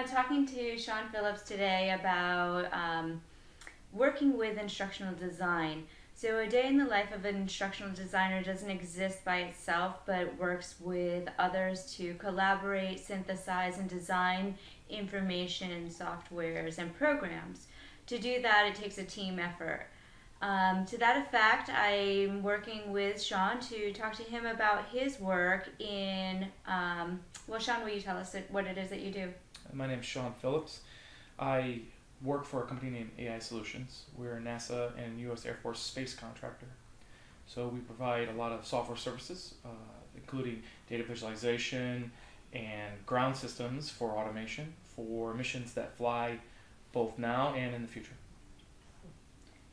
talking to Sean Phillips today about working with instructional design. So, a day in the life of an instructional designer doesn't exist by itself, but works with others to collaborate, synthesize, and design information, softwares, and programs. To do that, it takes a team effort. To that effect, I'm working with Sean to talk to him about his work in. Well, Sean, will you tell us what it is that you do? My name's Sean Phillips. I work for a company named AI Solutions. We're a NASA and U.S. Air Force space contractor. So we provide a lot of software services, including data visualization and ground systems for automation for missions that fly both now and in the future.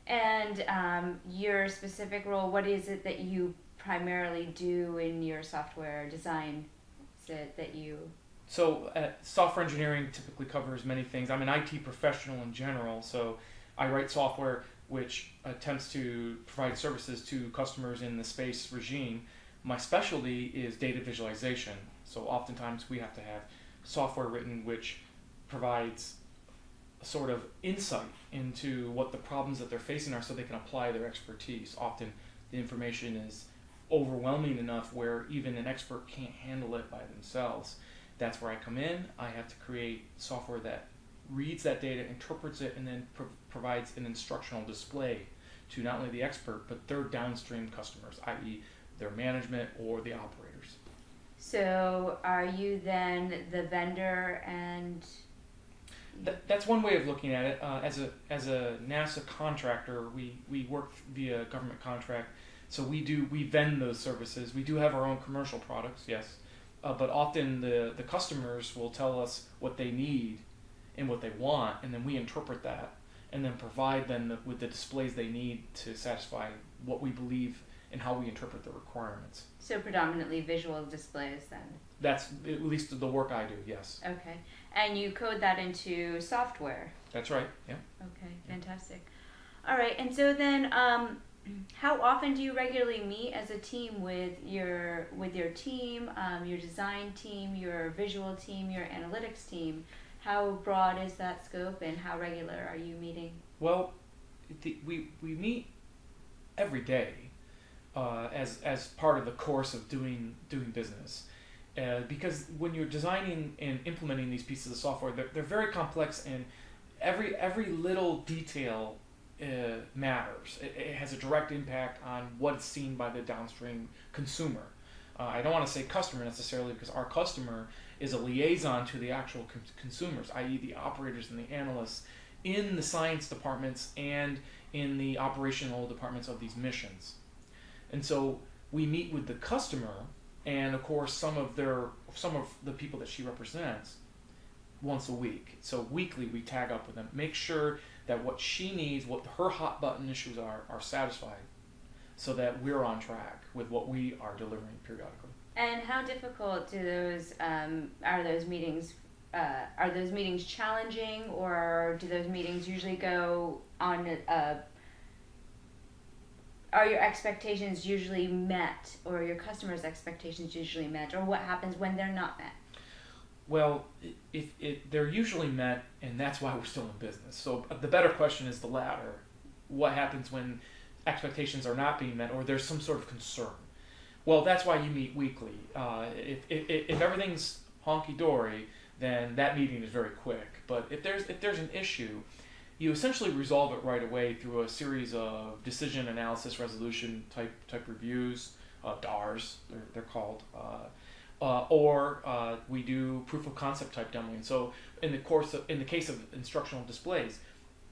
And your specific role, what is it that you primarily do in your software design? Is it that you... So software engineering typically covers many things. I'm an IT professional in general, so I write software which attempts to provide services to customers in the space regime. My specialty is data visualization, so oftentimes we have to have software written which provides a sort of insight into what the problems that they're facing are so they can apply their expertise. Often the information is overwhelming enough where even an expert can't handle it by themselves. That's where I come in. I have to create software that reads that data, interprets it, and then provides an instructional display to not only the expert, but their downstream customers, i.e. their management or the operators. So are you then the vendor and... That's one way of looking at it. As a NASA contractor, we work via government contract, so we vend those services. We do have our own commercial products, yes. But often the customers will tell us what they need and what they want, and then we interpret that and then provide them with the displays they need to satisfy what we believe and how we interpret the requirements. So predominantly visual displays then? That's at least the work I do, yes. Okay. And you code that into software? That's right, yeah. Okay, fantastic. All right, and so then how often do you regularly meet as a team with your team, your design team, your visual team, your analytics team? How broad is that scope, and how regular are you meeting? Well, we meet every day as part of the course of doing business, because when you're designing and implementing these pieces of software, they're very complex, and every little detail matters. It has a direct impact on what is seen by the downstream consumer. I don't want to say customer necessarily, because our customer is a liaison to the actual consumers, i.e. the operators and the analysts in the science departments and in the operational departments of these missions. And so we meet with the customer and of course some of the people that she represents once a week. So weekly we tag up with them, make sure that what she needs, what her hot button issues are satisfied, so that we're on track with what we are delivering periodically. And how difficult do those are those meetings? Are those meetings challenging, or do those meetings usually go on? Are your expectations usually met, or your customers' expectations usually met, or what happens when they're not met? Well, they're usually met, and that's why we're still in business. So the better question is the latter. What happens when expectations are not being met, or there's some sort of concern? Well, that's why you meet weekly. If everything's honky-dory, then that meeting is very quick. But if there's an issue, you essentially resolve it right away through a series of decision analysis resolution type reviews, DARs they're called. Or we do proof of concept type demoing. So in the case of instructional displays,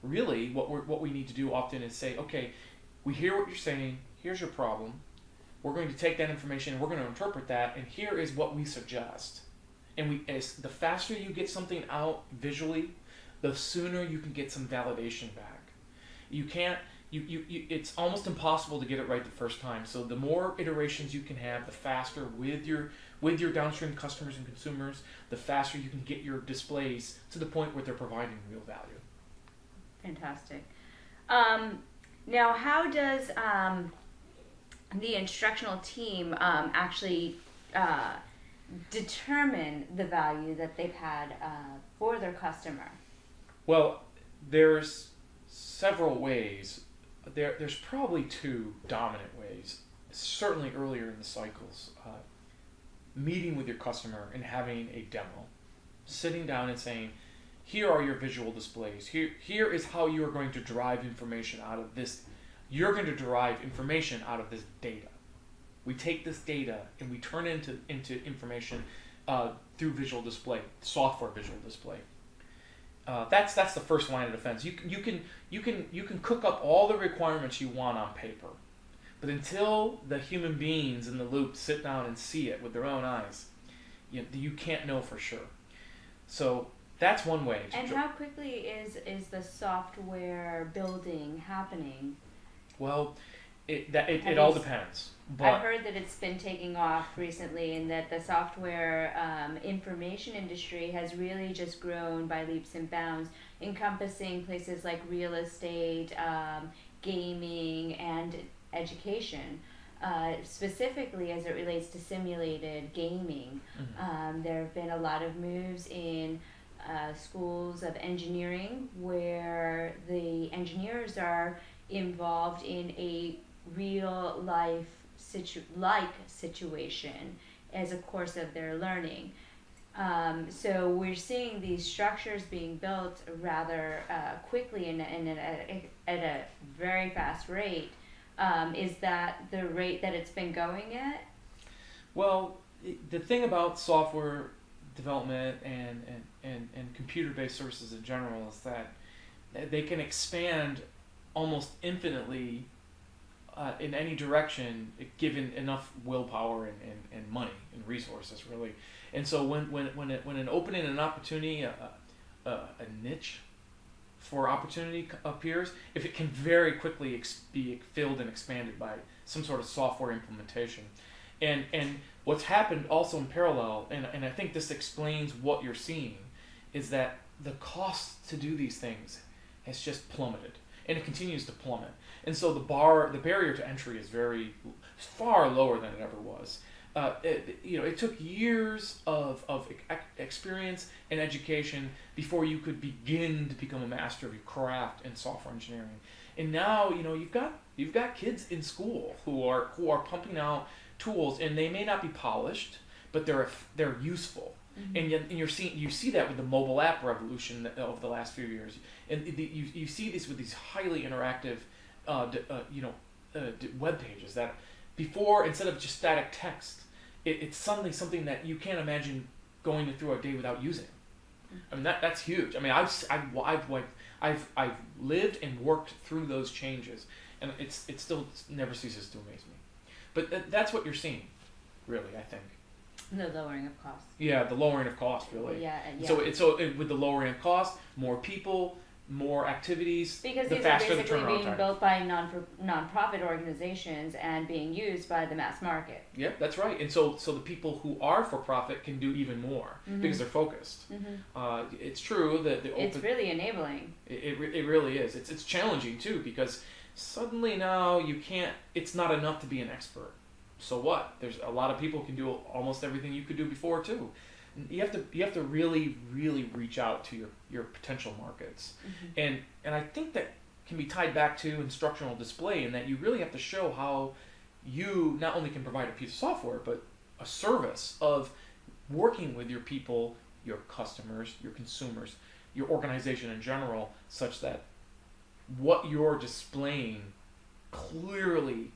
really what we need to do often is say, okay, we hear what you're saying, here's your problem, we're going to take that information and we're going to interpret that, and here is what we suggest. And the faster you get something out visually, the sooner you can get some validation back. It's almost impossible to get it right the first time. So the more iterations you can have, the faster with your downstream customers and consumers, the faster you can get your displays to the point where they're providing real value. Fantastic. Now, how does the instructional team actually determine the value that they've had for their customer? Well, there's several ways. There's probably two dominant ways. Certainly earlier in the cycles, meeting with your customer and having a demo, sitting down and saying, here are your visual displays. Here is how you are going to derive information out of this. You're going to derive information out of this data. We take this data and we turn it into information through visual display, software visual display. That's the first line of defense. You can cook up all the requirements you want on paper, but until the human beings in the loop sit down and see it with their own eyes, you can't know for sure. So that's one way. And how quickly is the software building happening? Well, it all depends. But I've heard that it's been taking off recently, and that the software information industry has really just grown by leaps and bounds, encompassing places like real estate, gaming, and education. Specifically as it relates to simulated gaming, there have been a lot of moves in schools of engineering where the engineers are involved in a real life situation as a course of their learning. So we're seeing these structures being built rather quickly and at a very fast rate. Is that the rate that it's been going at? Well, the thing about software development and computer-based services in general is that they can expand almost infinitely in any direction, given enough willpower and money and resources, really. And so when an opening and an opportunity, a niche for opportunity appears, if it can very quickly be filled and expanded by some sort of software implementation. And what's happened also in parallel, and I think this explains what you're seeing, is that the cost to do these things has just plummeted, and it continues to plummet. And so the barrier to entry is far lower than it ever was. It took years of experience and education before you could begin to become a master of your craft in software engineering. And now you've got kids in school who are pumping out tools, and they may not be polished, but they're useful. Mm-hmm. And you see that with the mobile app revolution of the last few years, and you see this with these highly interactive web pages that before, instead of just static text, it's suddenly something that you can't imagine going through a day without using. I mean that's huge. I mean I've lived and worked through those changes, and it still never ceases to amaze me. But that's what you're seeing, really, I think. The lowering of costs. Yeah, the lowering of cost, really. Yeah. So with the lowering of cost, more people, more activities, because the these faster are the basically turnaround being time. built by non-profit organizations and being used by the mass market. Yep, that's right. And so the people who are for profit can do even more because they're focused. Mm-hmm. It's true that it's really enabling. It really is. It's challenging too, because suddenly now it's not enough to be an expert. So what? There's a lot of people who can do almost everything you could do before too. You have to really, really reach out to your potential markets. Mm-hmm. And I think that can be tied back to instructional display, in that you really have to show how you not only can provide a piece of software, but a service of working with your people, your customers, your consumers, your organization in general, such that what you're displaying clearly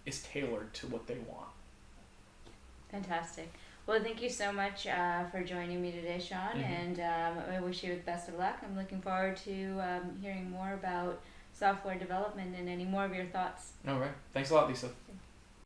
is tailored to what they want. Fantastic. Well, thank you so much for joining me today, Sean, and I wish you the best of luck. I'm looking forward to hearing more about software development and any more of your thoughts. All right. Thanks a lot, Lisa.